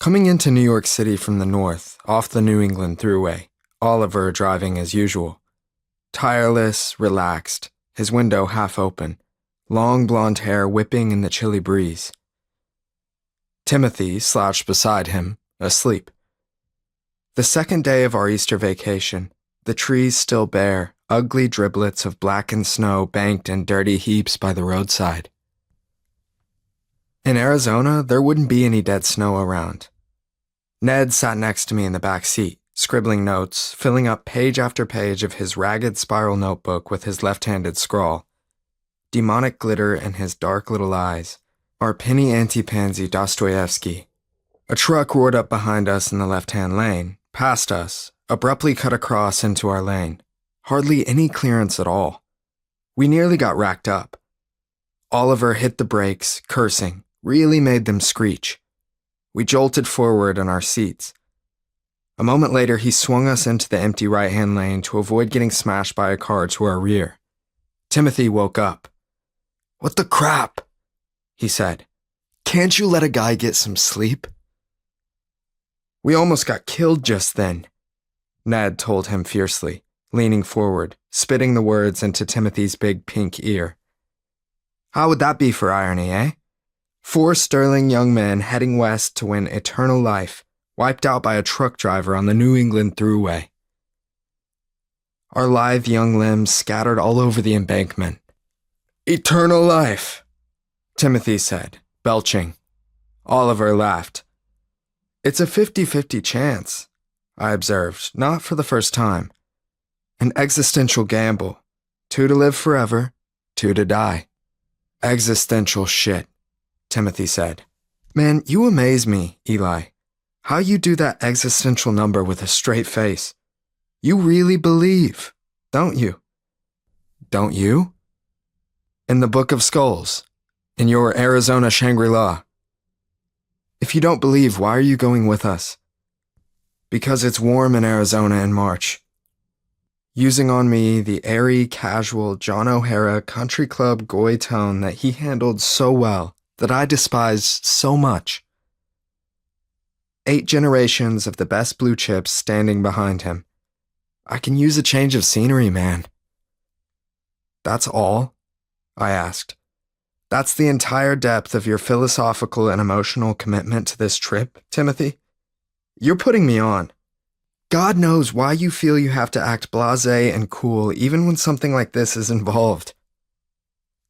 Coming into New York City from the north, off the New England Thruway, Oliver driving as usual. Tireless, relaxed, his window half open, long blonde hair whipping in the chilly breeze. Timothy slouched beside him, asleep. The second day of our Easter vacation, the trees still bare, ugly driblets of blackened snow banked in dirty heaps by the roadside. In Arizona, there wouldn't be any dead snow around. Ned sat next to me in the back seat, scribbling notes, filling up page after page of his ragged spiral notebook with his left-handed scrawl. Demonic glitter in his dark little eyes. Our penny anti-pansy Dostoevsky. A truck roared up behind us in the left-hand lane, past us, abruptly cut across into our lane. Hardly any clearance at all. We nearly got racked up. Oliver hit the brakes, cursing, really made them screech. We jolted forward in our seats. A moment later, he swung us into the empty right-hand lane to avoid getting smashed by a car to our rear. Timothy woke up. "What the crap?" he said. "Can't you let a guy get some sleep?" "We almost got killed just then," Ned told him fiercely, leaning forward, spitting the words into Timothy's big pink ear. "How would that be for irony, eh? 4 sterling young men heading west to win eternal life, wiped out by a truck driver on the New England Thruway. Our lithe young limbs scattered all over the embankment. "Eternal life," Timothy said, belching. Oliver laughed. "It's a 50-50 chance," I observed, not for the first time. "An existential gamble. 2 to live forever, 2 to die." "Existential shit," Timothy said. "Man, you amaze me, Eli. How you do that existential number with a straight face. You really believe, don't you?" "Don't you?" "In the Book of Skulls. In your Arizona Shangri-La." "If you don't believe, why are you going with us?" "Because it's warm in Arizona in March." Using on me the airy, casual John O'Hara country club goy tone that he handled so well, that I despised so much. 8 generations of the best blue chips standing behind him. I can use a change of scenery, man. "That's all?" I asked. "That's the entire depth of your philosophical and emotional commitment to this trip, Timothy? You're putting me on. God knows why you feel you have to act blasé and cool even when something like this is involved.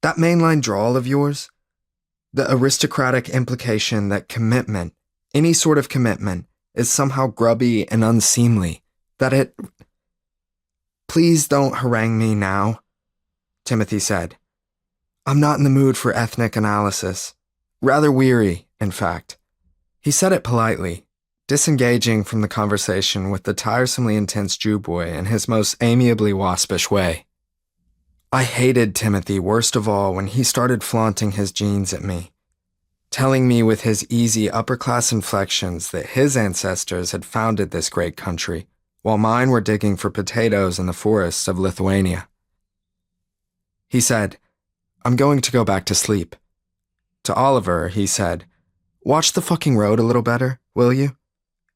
That mainline drawl of yours, the aristocratic implication that commitment, any sort of commitment, is somehow grubby and unseemly, that it—" "Please don't harangue me now," Timothy said. "I'm not in the mood for ethnic analysis. Rather weary, in fact." He said it politely, disengaging from the conversation with the tiresomely intense Jew boy in his most amiably waspish way. I hated Timothy worst of all when he started flaunting his genes at me, telling me with his easy upper-class inflections that his ancestors had founded this great country, while mine were digging for potatoes in the forests of Lithuania. He said, "I'm going to go back to sleep." To Oliver, he said, "Watch the fucking road a little better, will you?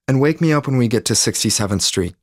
And wake me up when we get to 67th Street.